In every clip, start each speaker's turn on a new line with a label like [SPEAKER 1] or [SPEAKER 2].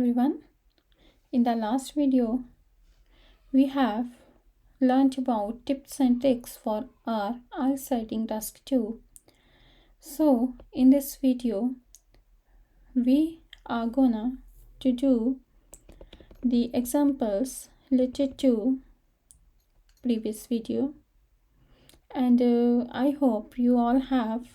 [SPEAKER 1] Everyone, in the last video we have learned about tips and tricks for our IELTS Writing Task 2. So in this video we are gonna to do the examples related to previous video, and I hope you all have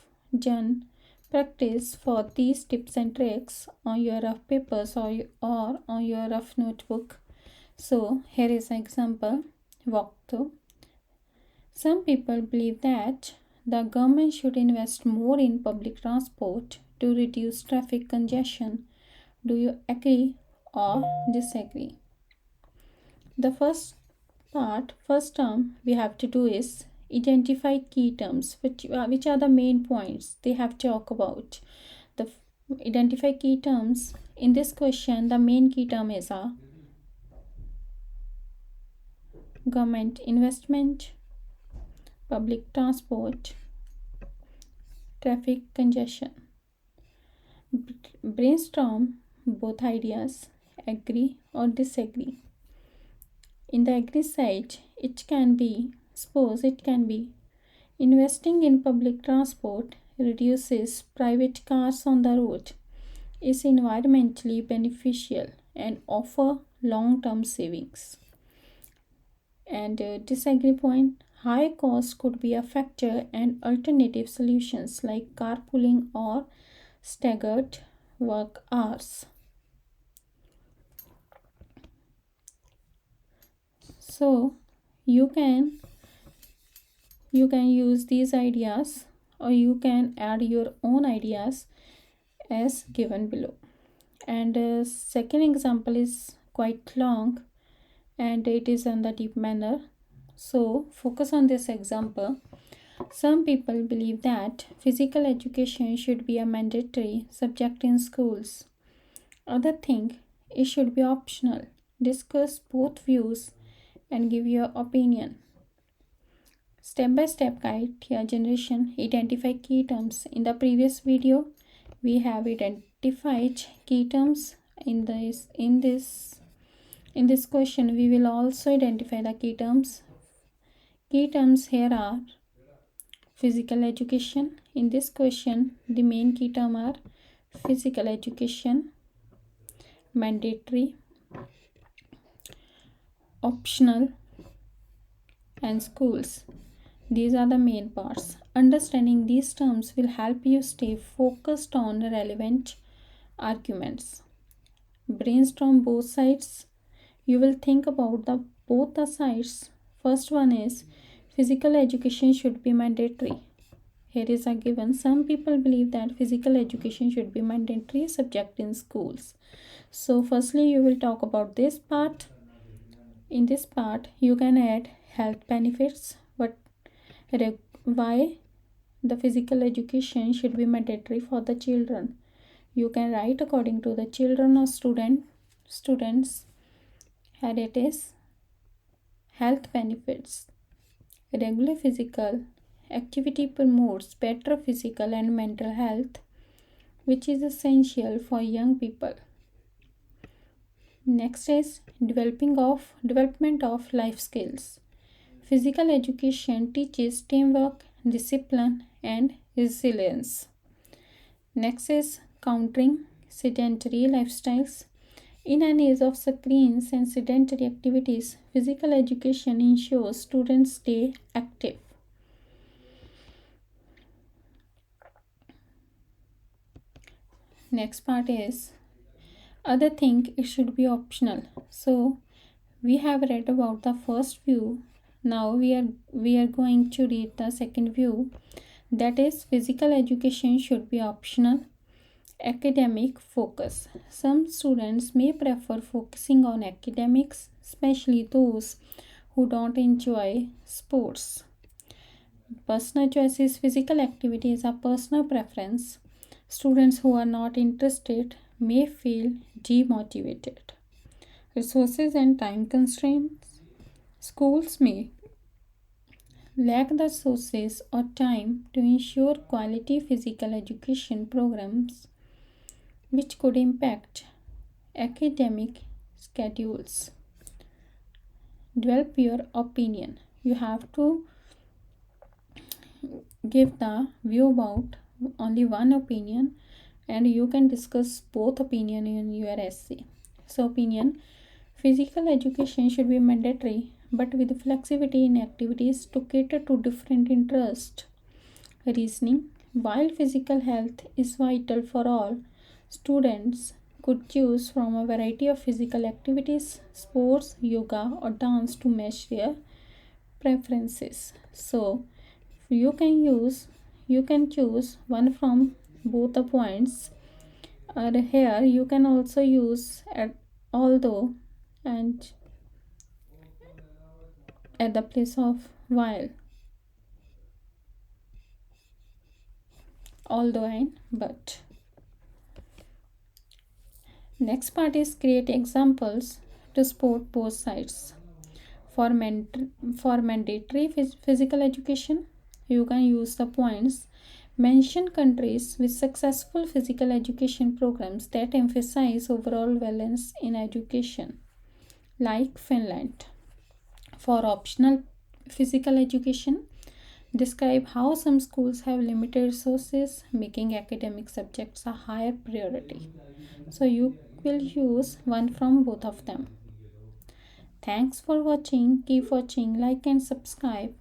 [SPEAKER 1] done practice for these tips and tricks on your rough papers or on your rough notebook. So here is an example walkthrough. Some people believe that the government should invest more in public transport to reduce traffic congestion. Do you agree or disagree? The first term we have to do is identify key terms, which are the main points they have to talk about. Identify key terms. In this question, the main key term is government investment, public transport, traffic congestion. Brainstorm both ideas, agree or disagree. In the agree side, it can be investing in public transport reduces private cars on the road, is environmentally beneficial and offer long-term savings. And disagree point, high cost could be a factor and alternative solutions like carpooling or staggered work hours. So you can use these ideas, or you can add your own ideas as given below. And second example is quite long and it is in the deep manner, so focus on this example. Some people believe that physical education should be a mandatory subject in schools. Others think it should be optional. Discuss both views and give your opinion. Step-by-step guide your generation. Identify key terms. In the previous video we have identified key terms. In this question we will also identify the key terms. Key terms here are physical education. In this question the main key term are physical education, mandatory, optional and schools. These are the main parts. Understanding these terms will help you stay focused on relevant arguments. Brainstorm both sides. You will think about both the sides. First one is physical education should be mandatory. Here is a given. Some people believe that physical education should be mandatory subject in schools. So firstly you will talk about this part. In this part you can add health benefits, why the physical education should be mandatory for the children. You can write according to the children or students. Here it is. Health benefits. Regular physical activity promotes better physical and mental health, which is essential for young people. Next is development of life skills. Physical education teaches teamwork, discipline, and resilience. Next is countering sedentary lifestyles. In an age of screens and sedentary activities, physical education ensures students stay active. Next part is other think it should be optional. So we have read about the first view. Now we are going to read the second view, that is physical education should be optional. Academic focus. Some students may prefer focusing on academics, especially those who don't enjoy sports. Personal choices. Physical activity is a personal preference. Students who are not interested may feel demotivated. Resources and time constraints. Schools may lack the resources or time to ensure quality physical education programs, which could impact academic schedules. Develop your opinion. You have to give the view about only one opinion, and you can discuss both opinion in your essay. So opinion: physical education should be mandatory but with flexibility in activities to cater to different interests. Reasoning: while physical health is vital for all, students could choose from a variety of physical activities, sports, yoga, or dance to match their preferences. So you can choose one from both the points. Or here you can also use at although and at the place of while, although and but. Next part is create examples to support both sides. For, for mandatory physical education, you can use the points. Mention countries with successful physical education programs that emphasize overall wellness in education, like Finland. For optional physical education, describe how some schools have limited resources, making academic subjects a higher priority. So you will use one from both of them. Thanks for watching. Keep watching, like and subscribe.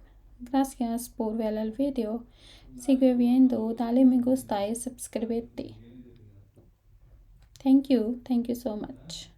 [SPEAKER 1] Gracias por ver el video. Sigue viendo, dale me gusta y suscríbete. Thank you. Thank you so much.